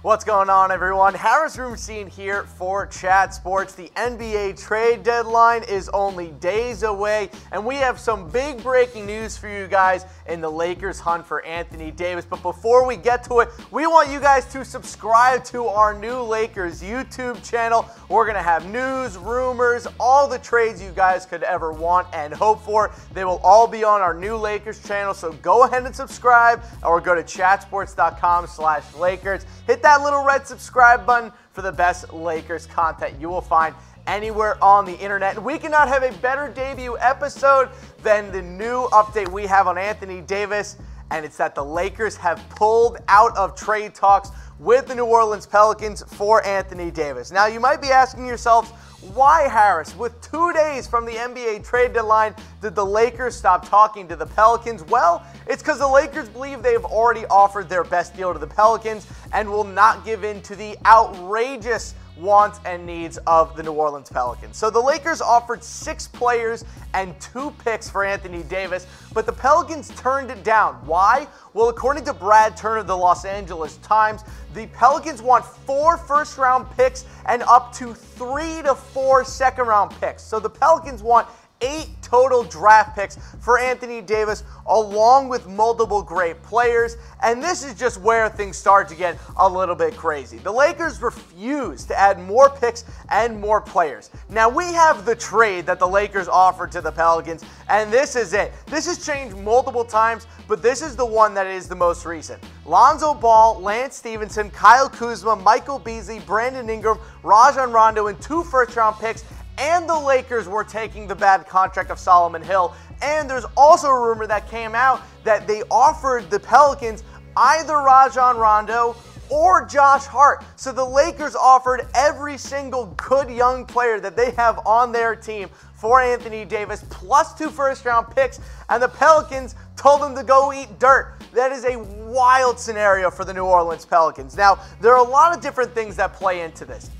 What's going on, everyone? Harris Room Scene here for Chat Sports. The NBA trade deadline is only days away, and we have some big breaking news for you guys in the Lakers' hunt for Anthony Davis. But before we get to it, we want you guys to subscribe to our new Lakers YouTube channel. We're going to have news, rumors, all the trades you guys could ever want and hope for. They will all be on our new Lakers channel, so go ahead and subscribe, or go to chatsports.com/Lakers. Hit that little red subscribe button for the best Lakers content you will find anywhere on the internet. And we cannot have a better debut episode than the new update we have on Anthony Davis, and it's that the Lakers have pulled out of trade talks with the New Orleans Pelicans for Anthony Davis. Now, you might be asking yourselves, why, Harris? With 2 days from the NBA trade deadline, did the Lakers stop talking to the Pelicans? Well, it's because the Lakers believe they've already offered their best deal to the Pelicans and will not give in to the outrageous wants and needs of the New Orleans Pelicans. So the Lakers offered 6 players and 2 picks for Anthony Davis, but the Pelicans turned it down. Why? Well, according to Brad Turner of the Los Angeles Times, the Pelicans want 4 first-round picks and up to 3 to 4 second-round picks. So the Pelicans want 8 total draft picks for Anthony Davis, along with multiple great players. And this is just where things start to get a little bit crazy. The Lakers refuse to add more picks and more players. Now, we have the trade that the Lakers offered to the Pelicans, and this is it. This has changed multiple times, but this is the one that is the most recent. Lonzo Ball, Lance Stevenson, Kyle Kuzma, Michael Beasley, Brandon Ingram, Rajon Rondo, and 2 first-round picks. And the Lakers were taking the bad contract of Solomon Hill. And there's also a rumor that came out that they offered the Pelicans either Rajon Rondo or Josh Hart. So the Lakers offered every single good young player that they have on their team for Anthony Davis, plus 2 first-round picks, and the Pelicans told them to go eat dirt. That is a wild scenario for the New Orleans Pelicans. Now, there are a lot of different things that play into this.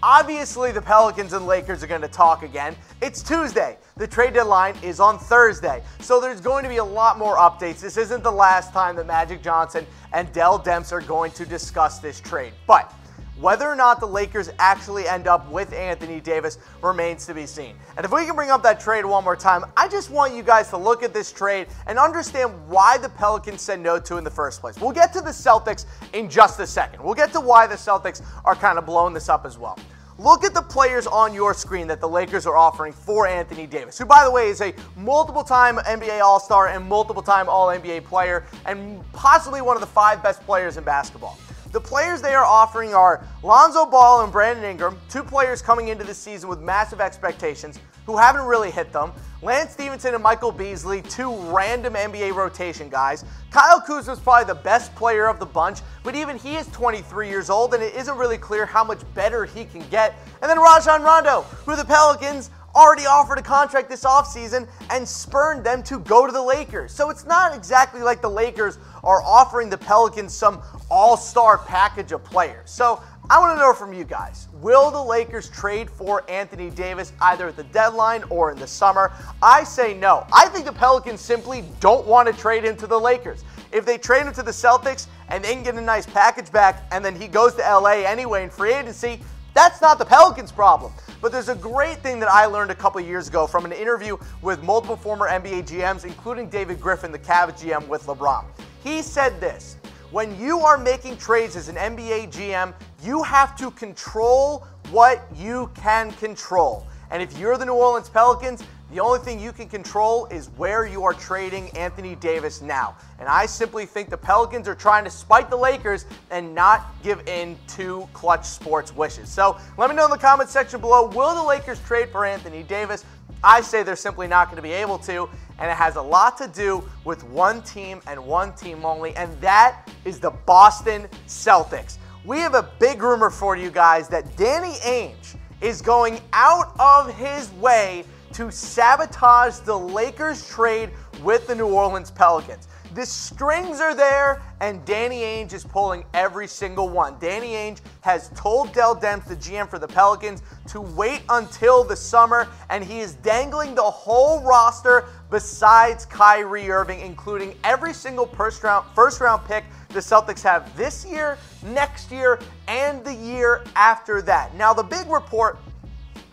Obviously, the Pelicans and Lakers are going to talk again. It's Tuesday. The trade deadline is on Thursday. So there's going to be a lot more updates. This isn't the last time that Magic Johnson and Dell Demps are going to discuss this trade. But whether or not the Lakers actually end up with Anthony Davis remains to be seen. And if we can bring up that trade one more time, I just want you guys to look at this trade and understand why the Pelicans said no to in the first place. We'll get to the Celtics in just a second. We'll get to why the Celtics are kind of blowing this up as well. Look at the players on your screen that the Lakers are offering for Anthony Davis, who, by the way, is a multiple-time NBA All-Star and multiple-time All-NBA player, and possibly one of the 5 best players in basketball. The players they are offering are Lonzo Ball and Brandon Ingram, 2 players coming into this season with massive expectations who haven't really hit them. Lance Stevenson and Michael Beasley, 2 random NBA rotation guys. Kyle Kuzma is probably the best player of the bunch, but even he is 23 years old, and it isn't really clear how much better he can get. And then Rajon Rondo, who the Pelicans already offered a contract this offseason and spurned them to go to the Lakers. So it's not exactly like the Lakers are offering the Pelicans some all-star package of players. So I want to know from you guys, will the Lakers trade for Anthony Davis either at the deadline or in the summer? I say no. I think the Pelicans simply don't want to trade him to the Lakers. If they trade him to the Celtics and they can get a nice package back and then he goes to LA anyway in free agency, that's not the Pelicans' problem. But there's a great thing that I learned a couple years ago from an interview with multiple former NBA GMs, including David Griffin, the Cavs GM with LeBron. He said this: when you are making trades as an NBA GM, you have to control what you can control. And if you're the New Orleans Pelicans, the only thing you can control is where you are trading Anthony Davis now. And I simply think the Pelicans are trying to spite the Lakers and not give in to Clutch Sports' wishes. So let me know in the comments section below, will the Lakers trade for Anthony Davis? I say they're simply not going to be able to, and it has a lot to do with one team and one team only, and that is the Boston Celtics. We have a big rumor for you guys that Danny Ainge is going out of his way to sabotage the Lakers trade with the New Orleans Pelicans. The strings are there, and Danny Ainge is pulling every single one. Danny Ainge has told Dell Demps, the GM for the Pelicans, to wait until the summer, and he is dangling the whole roster besides Kyrie Irving, including every single first round pick the Celtics have this year, next year, and the year after that. Now, the big report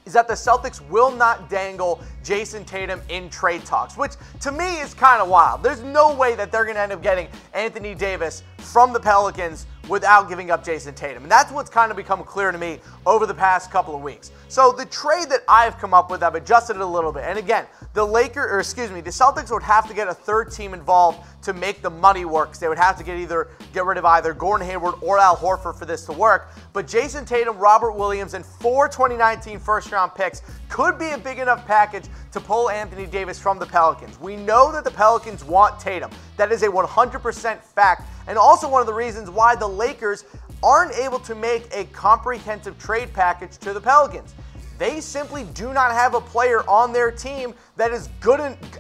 is that the Celtics will not dangle Jason Tatum in trade talks, which to me is kind of wild. There's no way that they're going to end up getting Anthony Davis from the Pelicans without giving up Jason Tatum. And that's what's kind of become clear to me over the past couple of weeks. So the trade that I've come up with, I've adjusted it a little bit. And again, the Celtics would have to get a third team involved to make the money work. They would have to get rid of either Gordon Hayward or Al Horford for this to work. But Jason Tatum, Robert Williams, and 4 2019 first-round picks could be a big enough package to pull Anthony Davis from the Pelicans. We know that the Pelicans want Tatum. That is a 100% fact, and also one of the reasons why the Lakers aren't able to make a comprehensive trade package to the Pelicans. They simply do not have a player on their team that is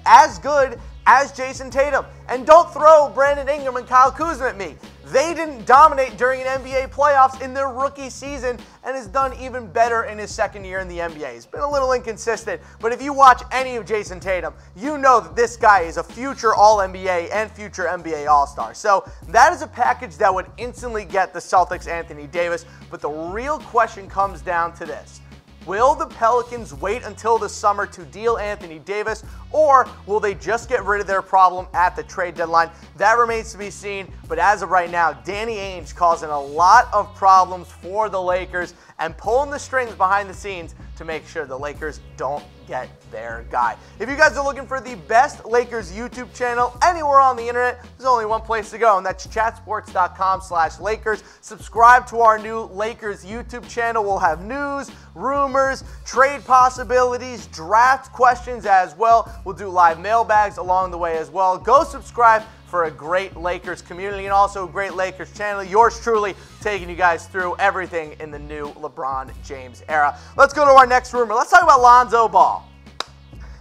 as good as Jason Tatum. And don't throw Brandon Ingram and Kyle Kuzma at me. They didn't dominate during an NBA playoffs in their rookie season and has done even better in his second year in the NBA. He's been a little inconsistent, but if you watch any of Jason Tatum, you know that this guy is a future All-NBA and future NBA All-Star. So that is a package that would instantly get the Celtics Anthony Davis, but the real question comes down to this. Will the Pelicans wait until the summer to deal Anthony Davis, or will they just get rid of their problem at the trade deadline? That remains to be seen, but as of right now, Danny Ainge causing a lot of problems for the Lakers and pulling the strings behind the scenes to make sure the Lakers don't get their guy. If you guys are looking for the best Lakers YouTube channel anywhere on the internet, there's only one place to go, and that's chatsports.com/Lakers. Subscribe to our new Lakers YouTube channel. We'll have news, rumors, trade possibilities, draft questions as well. We'll do live mailbags along the way as well. Go subscribe for a great Lakers community and also a great Lakers channel. Yours truly taking you guys through everything in the new LeBron James era. Let's go to our next rumor. Let's talk about Lonzo Ball.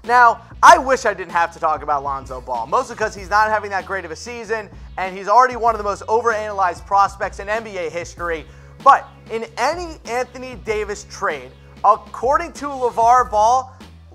Now, I wish I didn't have to talk about Lonzo Ball, mostly because he's not having that great of a season, and he's already one of the most overanalyzed prospects in NBA history. But in any Anthony Davis trade, according to LaVar Ball,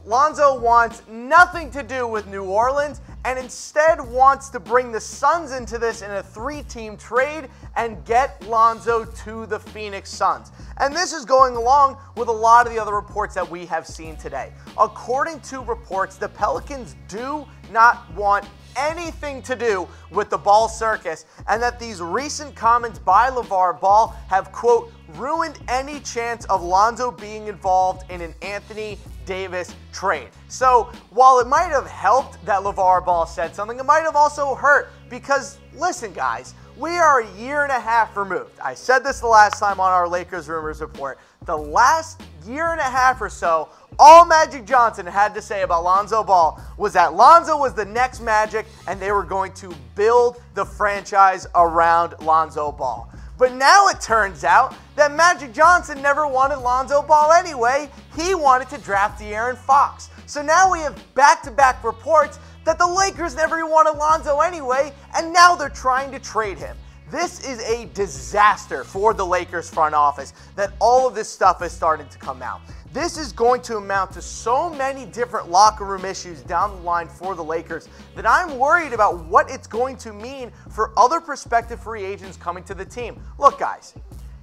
Lonzo wants nothing to do with New Orleans and instead wants to bring the Suns into this in a 3-team trade and get Lonzo to the Phoenix Suns. And this is going along with a lot of the other reports that we have seen today. According to reports, the Pelicans do not want anything to do with the Ball circus, and that these recent comments by LaVar Ball have, quote, ruined any chance of Lonzo being involved in an Anthony Davis trade. So while it might have helped that LaVar Ball said something, it might have also hurt because, listen guys, we are a year and a half removed. I said this the last time on our Lakers Rumors Report. The last year and a half or so, all Magic Johnson had to say about Lonzo Ball was that Lonzo was the next Magic and they were going to build the franchise around Lonzo Ball. But now it turns out that Magic Johnson never wanted Lonzo Ball anyway. He wanted to draft De'Aaron Fox. So now we have back-to-back reports that the Lakers never even wanted Lonzo anyway, and now they're trying to trade him. This is a disaster for the Lakers front office that all of this stuff is starting to come out. This is going to amount to so many different locker room issues down the line for the Lakers that I'm worried about what it's going to mean for other prospective free agents coming to the team. Look, guys,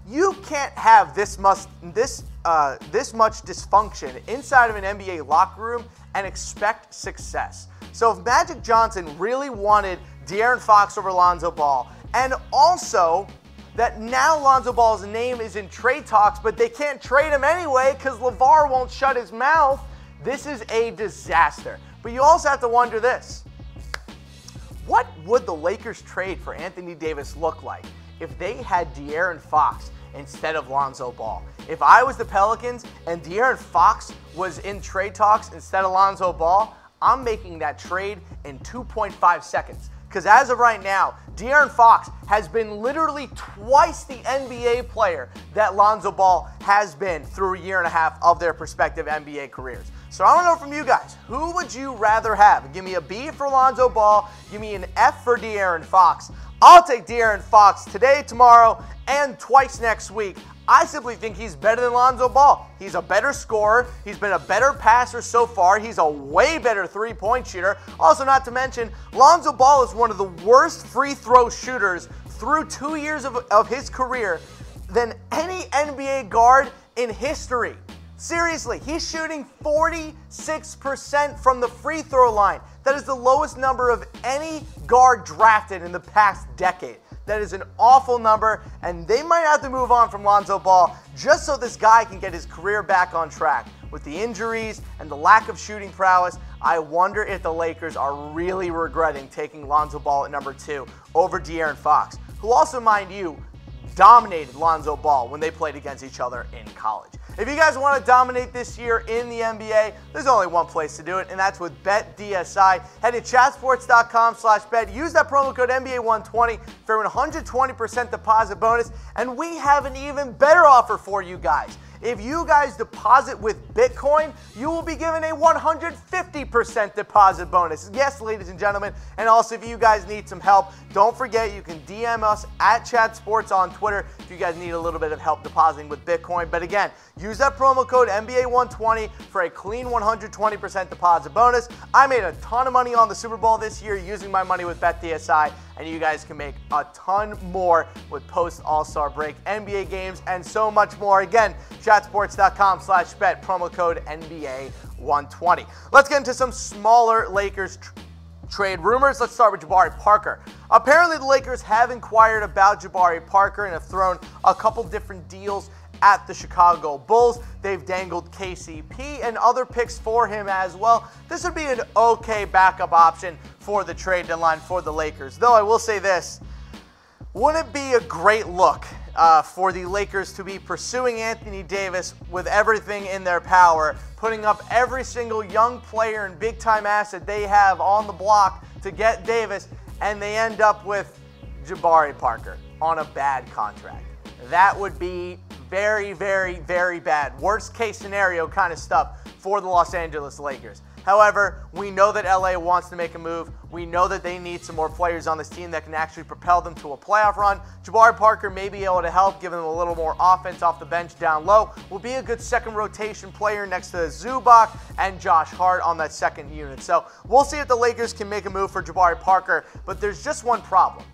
you can't have this much dysfunction inside of an NBA locker room and expect success. So if Magic Johnson really wanted De'Aaron Fox over Lonzo Ball, and also that now Lonzo Ball's name is in trade talks, but they can't trade him anyway because LaVar won't shut his mouth, this is a disaster. But you also have to wonder this. What would the Lakers trade for Anthony Davis look like if they had De'Aaron Fox instead of Lonzo Ball? If I was the Pelicans and De'Aaron Fox was in trade talks instead of Lonzo Ball, I'm making that trade in 2.5 seconds. Because as of right now, De'Aaron Fox has been literally twice the NBA player that Lonzo Ball has been through a year and a half of their respective NBA careers. So I want to know from you guys, who would you rather have? Give me a B for Lonzo Ball, give me an F for De'Aaron Fox. I'll take De'Aaron Fox today, tomorrow, and twice next week. I simply think he's better than Lonzo Ball. He's a better scorer. He's been a better passer so far. He's a way better three-point shooter. Also, not to mention, Lonzo Ball is one of the worst free throw shooters through 2 years of his career than any NBA guard in history. Seriously, he's shooting 46% from the free throw line. That is the lowest number of any guard drafted in the past decade. That is an awful number, and they might have to move on from Lonzo Ball just so this guy can get his career back on track. With the injuries and the lack of shooting prowess, I wonder if the Lakers are really regretting taking Lonzo Ball at number 2 over De'Aaron Fox, who also, mind you, dominated Lonzo Ball when they played against each other in college. If you guys want to dominate this year in the NBA, there's only one place to do it, and that's with BetDSI. Head to chatsports.com/bet. Use that promo code NBA120 for an 120% deposit bonus, and we have an even better offer for you guys. If you guys deposit with Bitcoin, you will be given a 150% deposit bonus. Yes, ladies and gentlemen. And also, if you guys need some help, don't forget you can DM us at ChatSports on Twitter if you guys need a little bit of help depositing with Bitcoin. But again, use that promo code NBA120 for a clean 120% deposit bonus. I made a ton of money on the Super Bowl this year using my money with BetDSI, and you guys can make a ton more with post All-Star break, NBA games, and so much more. Again, chatsports.com/bet, promo code NBA120. Let's get into some smaller Lakers trade rumors. Let's start with Jabari Parker. Apparently, the Lakers have inquired about Jabari Parker and have thrown a couple different deals at the Chicago Bulls. They've dangled KCP and other picks for him as well. This would be an okay backup option for the trade deadline for the Lakers. Though I will say this, wouldn't it be a great look for the Lakers to be pursuing Anthony Davis with everything in their power, putting up every single young player and big-time asset they have on the block to get Davis, and they end up with Jabari Parker on a bad contract? That would be very, very, very bad. Worst case scenario kind of stuff for the Los Angeles Lakers. However, we know that LA wants to make a move. We know that they need some more players on this team that can actually propel them to a playoff run. Jabari Parker may be able to help, give them a little more offense off the bench down low. Will be a good second rotation player next to Zubac and Josh Hart on that second unit. So we'll see if the Lakers can make a move for Jabari Parker, but there's just one problem.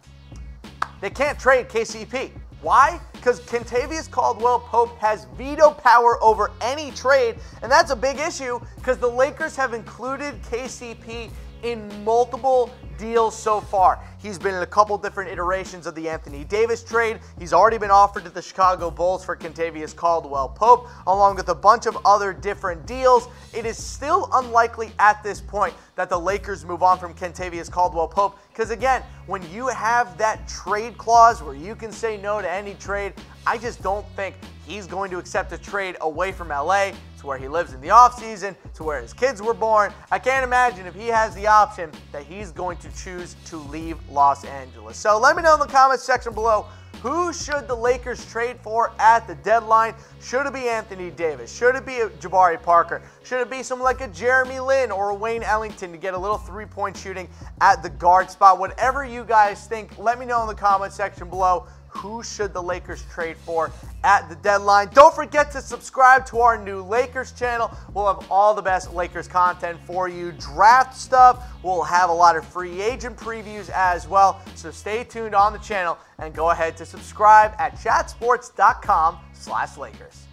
They can't trade KCP. Why? Because Kentavious Caldwell-Pope has veto power over any trade, and that's a big issue because the Lakers have included KCP in multiple deals so far. He's been in a couple different iterations of the Anthony Davis trade. He's already been offered to the Chicago Bulls for Kentavious Caldwell-Pope, along with a bunch of other different deals. It is still unlikely at this point that the Lakers move on from Kentavious Caldwell-Pope because, again, when you have that trade clause where you can say no to any trade, I just don't think he's going to accept a trade away from LA to where he lives in the offseason, to where his kids were born. I can't imagine if he has the option that he's going to choose to leave Los Angeles. So let me know in the comments section below, who should the Lakers trade for at the deadline? Should it be Anthony Davis? Should it be Jabari Parker? Should it be someone like a Jeremy Lin or a Wayne Ellington to get a little three-point shooting at the guard spot? Whatever you guys think, let me know in the comment section below. Who should the Lakers trade for at the deadline? Don't forget to subscribe to our new Lakers channel. We'll have all the best Lakers content for you. Draft stuff. We'll have a lot of free agent previews as well. So stay tuned on the channel and go ahead to subscribe at chatsports.com/Lakers.